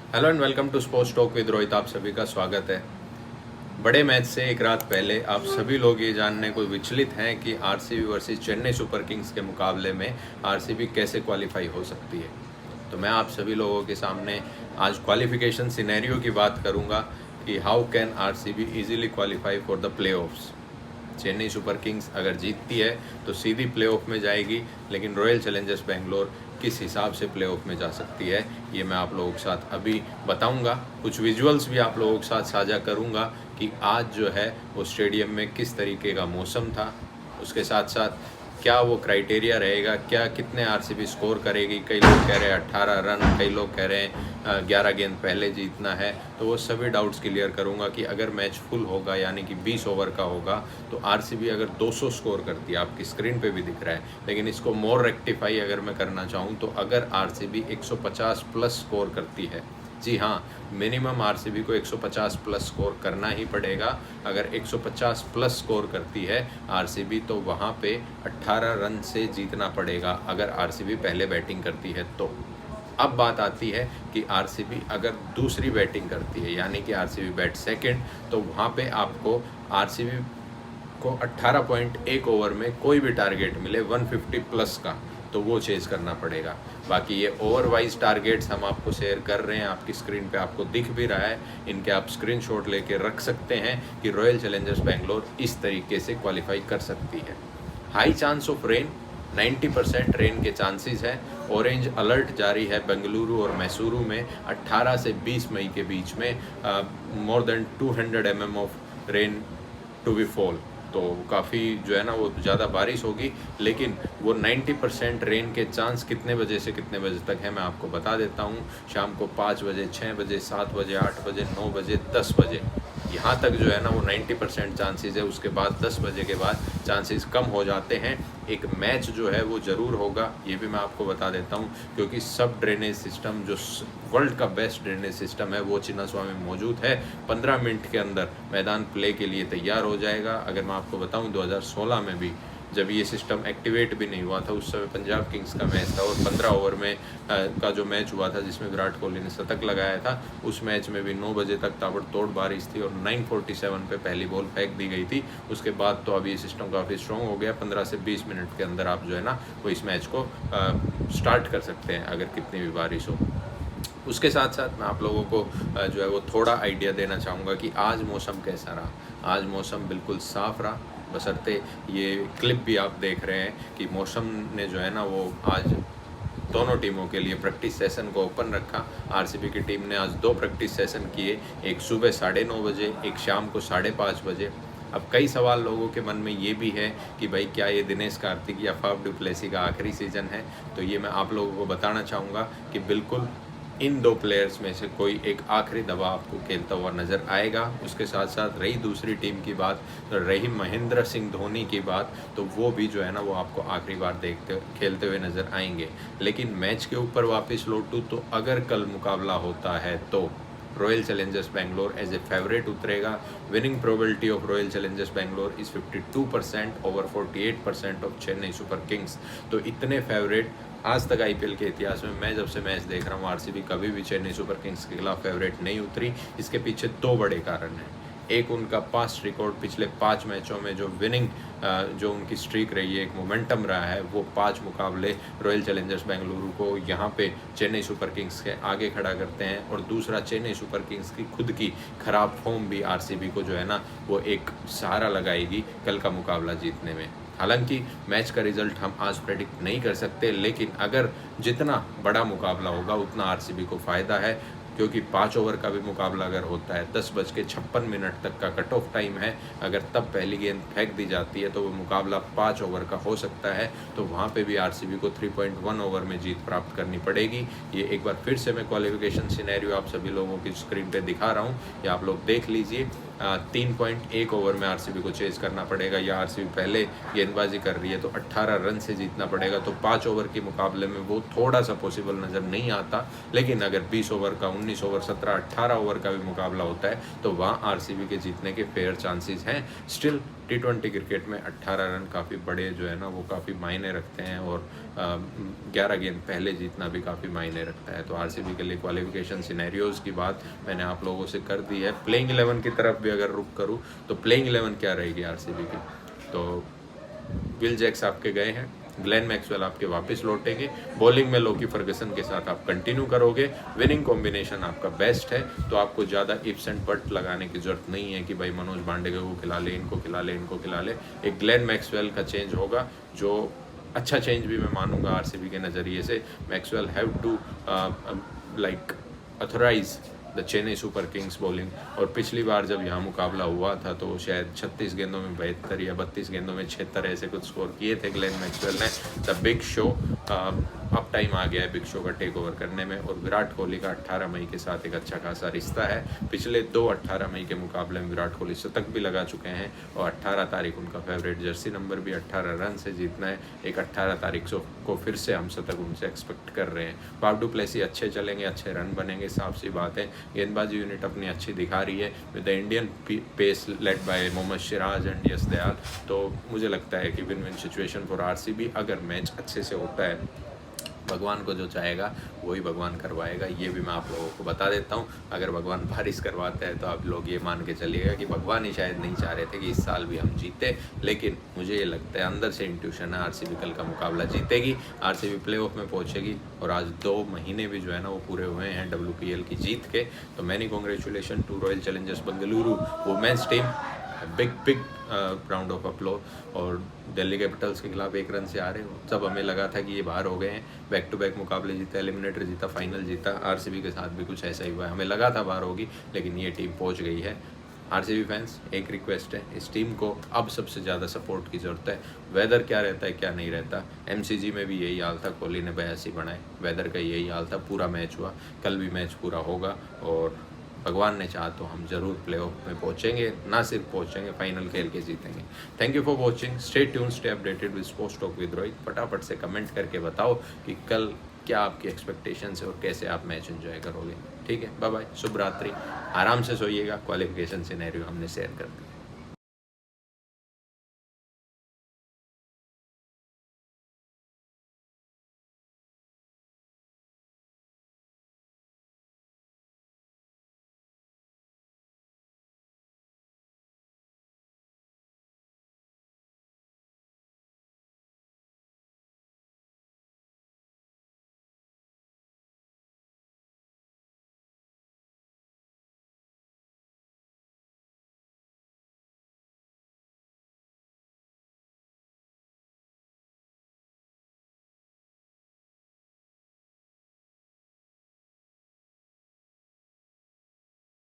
Hello and welcome to sports talk with Rohit. आप सभी का स्वागत है। बड़े मैच से एक रात पहले आप सभी लोग ये जानने को विचलित हैं कि RCB versus Chennai super Kings के मुकाबले में आरसीबी कैसे क्वालिफाई हो सकती है। तो मैं आप सभी लोगों के सामने आज क्वालिफिकेशन सिनेरियो की बात करूंगा कि how can RCB easily qualify for the playoffs. Chennai super Kings अगर जीतती है तो सीधी प्लेऑफ में जाएगी, लेकिन रॉयल चैलेंजर्स बेंगलोर किस हिसाब से प्लेऑफ में जा सकती है ये मैं आप लोगों के साथ अभी बताऊंगा। कुछ विजुअल्स भी आप लोगों के साथ साझा करूंगा कि आज जो है वो स्टेडियम में किस तरीके का मौसम था, उसके साथ साथ क्या वो क्राइटेरिया रहेगा, क्या कितने आरसीबी स्कोर करेगी। कई लोग कह रहे हैं 18 रन, कई लोग कह रहे हैं 11 गेंद पहले जीतना है। तो वो सभी डाउट्स क्लियर करूंगा कि अगर मैच फुल होगा यानी कि 20 ओवर का होगा तो आरसीबी अगर 200 स्कोर करती है, आपकी स्क्रीन पे भी दिख रहा है, लेकिन इसको मोर रेक्टिफाई अगर मैं करना चाहूँ तो अगर आरसीबी 150 प्लस स्कोर करती है, जी हाँ, मिनिमम आरसीबी को 150 प्लस स्कोर करना ही पड़ेगा। अगर 150 प्लस स्कोर करती है आरसीबी तो वहाँ पे 18 रन से जीतना पड़ेगा अगर आरसीबी पहले बैटिंग करती है तो। अब बात आती है कि आरसीबी अगर दूसरी बैटिंग करती है यानी कि आरसीबी बैट सेकंड, तो वहाँ पे आपको आरसीबी को 18.1 ओवर में कोई भी टारगेट मिले 150 प्लस का तो वो चेज़ करना पड़ेगा। बाकी ये ओवर वाइज टारगेट्स हम आपको शेयर कर रहे हैं, आपकी स्क्रीन पे आपको दिख भी रहा है, इनके आप स्क्रीनशॉट लेके रख सकते हैं कि रॉयल चैलेंजर्स बेंगलोर इस तरीके से क्वालिफाई कर सकती है। High chance of rain, 90% rain के चांसेस है। ऑरेंज अलर्ट जारी है बेंगलुरु और मैसूरू में 18 से 20 मई के बीच में more than 200 mm of rain to be fall. तो काफ़ी जो है ना वो ज़्यादा बारिश होगी, लेकिन वो 90% रेन के चांस कितने बजे से कितने बजे तक है मैं आपको बता देता हूँ। शाम को 5 बजे, 6 बजे, 7 बजे, 8 बजे, 9 बजे, 10 बजे, यहाँ तक जो है ना वो 90% चांसेस है। उसके बाद 10 बजे के बाद चांसेस कम हो जाते हैं। एक मैच जो है वो ज़रूर होगा, ये भी मैं आपको बता देता हूँ, क्योंकि सब ड्रेनेज सिस्टम जो वर्ल्ड का बेस्ट ड्रेनेज सिस्टम है वो चिन्नास्वामी में मौजूद है। 15 मिनट के अंदर मैदान प्ले के लिए तैयार हो जाएगा। अगर मैं आपको बताऊँ 2016 में भी जब ये सिस्टम एक्टिवेट भी नहीं हुआ था, उस समय पंजाब किंग्स का मैच था और 15 ओवर में का जो मैच हुआ था जिसमें विराट कोहली ने शतक लगाया था, उस मैच में भी 9 बजे तक ताबड़तोड़ बारिश थी और 9:47 पे पहली बॉल फेंक दी गई थी। उसके बाद तो अब ये सिस्टम काफ़ी स्ट्रॉन्ग हो गया। 15 से 20 मिनट के अंदर आप जो है ना वो इस मैच को स्टार्ट कर सकते हैं अगर कितनी भी बारिश हो। उसके साथ साथ मैं आप लोगों को जो है वो थोड़ा आइडिया देना चाहूँगा कि आज मौसम कैसा रहा। आज मौसम बिल्कुल साफ़ रहा, बशर्ते ये क्लिप भी आप देख रहे हैं कि मौसम ने जो है ना वो आज दोनों टीमों के लिए प्रैक्टिस सेशन को ओपन रखा। आरसीबी की टीम ने आज 2 प्रैक्टिस सेशन किए, एक सुबह 9:30 बजे, एक शाम को 5:30 बजे। अब कई सवाल लोगों के मन में ये भी है कि भाई क्या ये दिनेश कार्तिक या फाफ डु प्लेसी का आखिरी सीज़न है। तो ये मैं आप लोगों को बताना चाहूँगा कि बिल्कुल इन 2 प्लेयर्स में से कोई एक आखिरी दवा आपको खेलता हुआ नज़र आएगा। उसके साथ साथ रही दूसरी टीम की बात, तो रही महेंद्र सिंह धोनी की बात, तो वो भी जो है ना वो आपको आखिरी बार खेलते हुए नज़र आएंगे। लेकिन मैच के ऊपर वापस लौटूँ तो अगर कल मुकाबला होता है तो Royal Challengers Bangalore as a favourite उतरेगा। Winning probability of Royal Challengers Bangalore is 52% over 48% of Chennai super Kings. तो इतने फेवरेट आज तक आईपीएल के इतिहास में मैं जब से मैच देख रहा हूँ आरसीबी कभी भी चेन्नई सुपर किंग्स के खिलाफ फेवरेट नहीं उतरी। इसके पीछे 2 बड़े कारण हैं। एक उनका पास्ट रिकॉर्ड, पिछले 5 मैचों में जो विनिंग जो उनकी स्ट्रीक रही है, एक मोमेंटम रहा है, वो 5 मुकाबले रॉयल चैलेंजर्स बेंगलुरु को यहाँ पे चेन्नई सुपर किंग्स के आगे खड़ा करते हैं। और दूसरा, चेन्नई सुपर किंग्स की खुद की ख़राब फॉर्म भी आरसीबी को जो है ना वो एक सहारा लगाएगी कल का मुकाबला जीतने में। हालांकि मैच का रिजल्ट हम आज प्रेडिक्ट नहीं कर सकते, लेकिन अगर जितना बड़ा मुकाबला होगा उतना आरसीबी को फ़ायदा है, क्योंकि 5 ओवर का भी मुकाबला अगर होता है 10:56 तक का कट ऑफ टाइम है, अगर तब पहली गेंद फेंक दी जाती है तो वो मुकाबला 5 ओवर का हो सकता है। तो वहाँ पे भी आरसीबी को 3.1 ओवर में जीत प्राप्त करनी पड़ेगी। ये एक बार फिर से मैं क्वालिफिकेशन सिनेरियो आप सभी लोगों की स्क्रीन पे दिखा रहा हूँ, या आप लोग देख लीजिए। 3.1 ओवर में आरसीबी को चेज़ करना पड़ेगा, या आरसीबी पहले गेंदबाजी कर रही है तो 18 रन से जीतना पड़ेगा। तो 5 ओवर के मुकाबले में वो थोड़ा सा पॉसिबल नज़र नहीं आता, लेकिन अगर 20 ओवर का 19 ओवर 17-18 ओवर का भी मुकाबला होता है तो वहाँ आरसीबी के जीतने के फेयर चांसेस हैं। स्टिल T20 क्रिकेट में 18 रन काफ़ी बड़े जो है ना वो काफ़ी मायने रखते हैं और 11 गेंद पहले जीतना भी काफ़ी मायने रखता है। तो आरसीबी के लिए क्वालिफिकेशन सिनेरियोज़ की बात मैंने आप लोगों से कर दी है। प्लेइंग 11 की तरफ भी अगर रुख करूँ तो प्लेइंग 11 क्या रहेगी आरसीबी की, तो विल जैक्स आपके गए हैं, ग्लेन मैक्सवेल आपके वापस लौटेंगे, बॉलिंग में लोकी फर्गसन के साथ आप कंटिन्यू करोगे, विनिंग कॉम्बिनेशन आपका बेस्ट है, तो आपको ज़्यादा इफ्स एंड बट लगाने की ज़रूरत नहीं है कि भाई मनोज पांडे को खिला ले, इनको खिला ले, इनको खिला ले। एक ग्लेन मैक्सवेल का चेंज होगा जो अच्छा चेंज भी मैं मानूंगा आरसीबी के नज़रिए से। Maxwell have to like authorize the Chennai super kings bowling. और पिछली बार जब यहाँ मुकाबला हुआ था तो शायद 36 गेंदों में 72 या 32 गेंदों में 76 ऐसे कुछ स्कोर किए थे ग्लेन मैक्सवेल ने। द बिग शो, अब टाइम आ गया है बिग शो का टेक ओवर करने में। और विराट कोहली का 18 मई के साथ एक अच्छा खासा रिश्ता है। पिछले 18 मई के मुकाबले में विराट कोहली शतक भी लगा चुके हैं और 18 तारीख उनका फेवरेट जर्सी नंबर भी 18 रन से जीतना है। एक 18 तारीख को फिर से हम शतक उनसे एक्सपेक्ट कर रहे हैं। फाफ डू प्लेसी अच्छे चलेंगे, अच्छे रन बनेंगे, साफ सी बात है। गेंदबाजी यूनिट अपनी अच्छी दिखा रही है with the Indian pace led by Mohammed Siraj and Yash Dayal. तो मुझे लगता है कि win win situation for RCB. अगर मैच अच्छे से होता है, भगवान को जो चाहेगा वही भगवान करवाएगा, ये भी मैं आप लोगों को बता देता हूँ। अगर भगवान बारिश करवाते हैं तो आप लोग ये मान के चलिएगा कि भगवान ही शायद नहीं चाह रहे थे कि इस साल भी हम जीते, लेकिन मुझे ये लगता है अंदर से इंट्यूशन है आरसीबी कल का मुकाबला जीतेगी, आरसीबी प्लेऑफ में पहुँचेगी। और आज 2 महीने भी जो है ना वो पूरे हुए हैं WPL की जीत के। तो many congratulation to royal challengers Bengaluru women's team, big round of applause. और दिल्ली कैपिटल्स के खिलाफ 1 रन से आ रहे हो, जब हमें लगा था कि ये बाहर हो गए हैं, बैक टू बैक मुकाबले जीता, एलिमिनेटर जीता, फाइनल जीता। आरसीबी के साथ भी कुछ ऐसा ही हुआ है, हमें लगा था बाहर होगी लेकिन ये टीम पहुंच गई है। आरसीबी फैंस एक रिक्वेस्ट है, इस टीम को अब सबसे ज़्यादा सपोर्ट की ज़रूरत है। वेदर क्या रहता है क्या नहीं रहता, MCG में भी यही हाल था, कोहली ने 82 बनाए, वेदर का यही हाल था, पूरा मैच हुआ, कल भी मैच पूरा होगा और भगवान ने चाहा तो हम जरूर प्लेऑफ में पहुंचेंगे, ना सिर्फ पहुंचेंगे, फाइनल खेल के जीतेंगे। Thank you for watching, stay tune, stay updated with sports talk with Rohit. फटाफट से कमेंट करके बताओ कि कल क्या आपकी एक्सपेक्टेशंस है और कैसे आप मैच एंजॉय करोगे। ठीक है, बाय बाय, शुभ रात्रि, आराम से सोइएगा। क्वालिफिकेशन सिनेरियो हमने शेयर कर दिया।